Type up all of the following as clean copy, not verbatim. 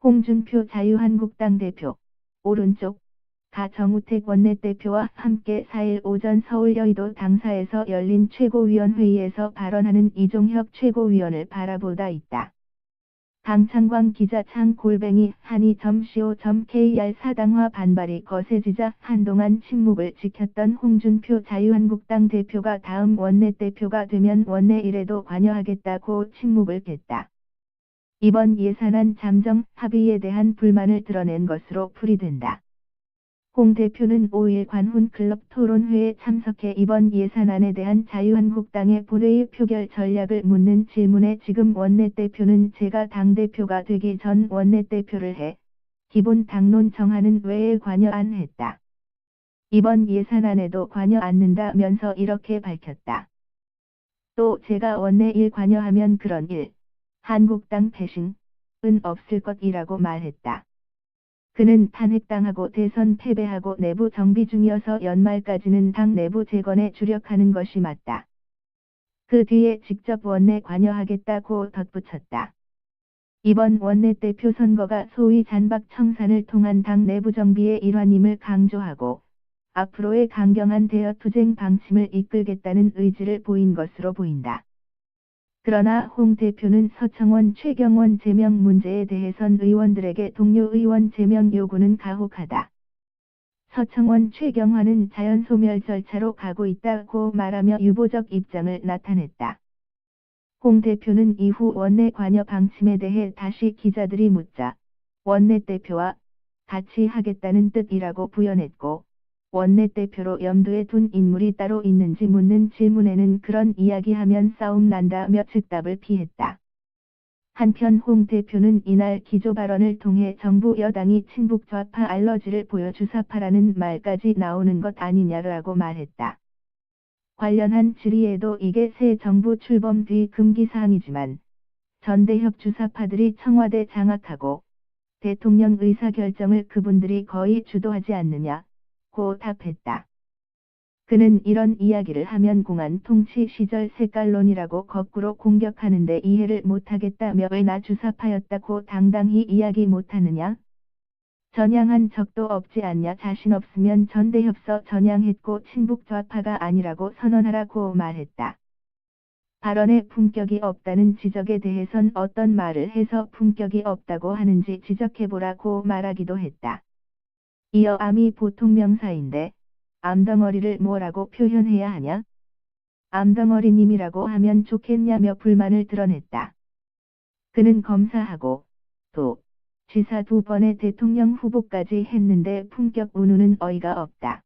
홍준표 자유한국당 대표, 오른쪽, 가 정우택 원내대표와 함께 4일 오전 서울 여의도 당사에서 열린 최고위원회의에서 발언하는 이종혁 최고위원을 바라보다 있다. 강창광 기자 창-골뱅이 한이.co.kr 사당화 반발이 거세지자 한동안 침묵을 지켰던 홍준표 자유한국당 대표가 다음 원내대표가 되면 원내 일에도 관여하겠다고 침묵을 깼다. 이번 예산안 잠정 합의에 대한 불만을 드러낸 것으로 풀이된다. 홍 대표는 5일 관훈클럽 토론회에 참석해 이번 예산안에 대한 자유한국당의 본회의 표결 전략을 묻는 질문에 지금 원내대표는 제가 당대표가 되기 전 원내대표를 해 기본 당론 정하는 외에 관여 안 했다. 이번 예산안에도 관여 않는다면서 이렇게 밝혔다. 또 제가 원내 일 관여하면 그런 일, 한국당 패싱은 없을 것이라고 말했다. 그는 탄핵당하고 대선 패배하고 내부 정비 중이어서 연말까지는 당 내부 재건에 주력하는 것이 맞다. 그 뒤에 직접 원내 관여하겠다고 덧붙였다. 이번 원내대표 선거가 소위 잔박 청산을 통한 당 내부 정비의 일환임을 강조하고 앞으로의 강경한 대여투쟁 방침을 이끌겠다는 의지를 보인 것으로 보인다. 그러나 홍 대표는 서청원 최경원 제명 문제에 대해선 의원들에게 동료 의원 제명 요구는 가혹하다. 서청원 최경환은 자연소멸 절차로 가고 있다고 말하며 유보적 입장을 나타냈다. 홍 대표는 이후 원내 관여 방침에 대해 다시 기자들이 묻자 원내대표와 같이 하겠다는 뜻이라고 부연했고 원내대표로 염두에 둔 인물이 따로 있는지 묻는 질문에는 그런 이야기하면 싸움 난다며 즉답을 피했다. 한편 홍 대표는 이날 기조 발언을 통해 정부 여당이 친북 좌파 알러지를 보여 주사파라는 말까지 나오는 것 아니냐라고 말했다. 관련한 질의에도 이게 새 정부 출범 뒤 금기사항이지만 전대협 주사파들이 청와대 장악하고 대통령 의사결정을 그분들이 거의 주도하지 않느냐. 고 답했다. 그는 이런 이야기를 하면 공안 통치 시절 색깔론이라고 거꾸로 공격하는데 이해를 못하겠다며 왜 나 주사파였다고 당당히 이야기 못하느냐? 전향한 적도 없지 않냐. 자신 없으면 전대협서 전향했고 친북 좌파가 아니라고 선언하라고 말했다. 발언에 품격이 없다는 지적에 대해선 어떤 말을 해서 품격이 없다고 하는지 지적해보라고 말하기도 했다. 이어 암이 보통 명사인데 암덩어리를 뭐라고 표현해야 하냐? 암덩어리님이라고 하면 좋겠냐며 불만을 드러냈다. 그는 검사하고 또 지사 2번의 대통령 후보까지 했는데 품격 운운은 어이가 없다.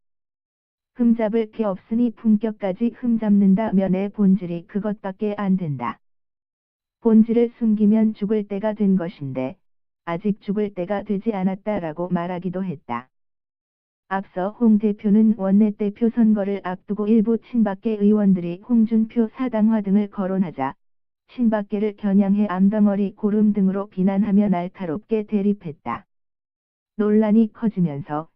흠잡을 게 없으니 품격까지 흠잡는다며 내 본질이 그것밖에 안 된다. 본질을 숨기면 죽을 때가 된 것인데 아직 죽을 때가 되지 않았다라고 말하기도 했다. 앞서 홍 대표는 원내대표 선거를 앞두고 일부 친박계 의원들이 홍준표 사당화 등을 거론하자 친박계를 겨냥해 암덩어리 고름 등으로 비난하며 날카롭게 대립했다. 논란이 커지면서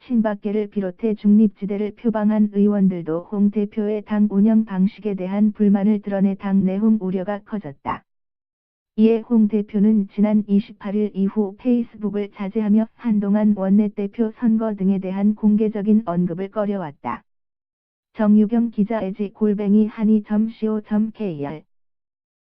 친박계를 비롯해 중립지대를 표방한 의원들도 홍 대표의 당 운영 방식에 대한 불만을 드러내 당 내홍 우려가 커졌다. 이에 홍 대표는 지난 28일 이후 페이스북을 자제하며 한동안 원내대표 선거 등에 대한 공개적인 언급을 꺼려왔다. 정유경 기자 @한이.co.kr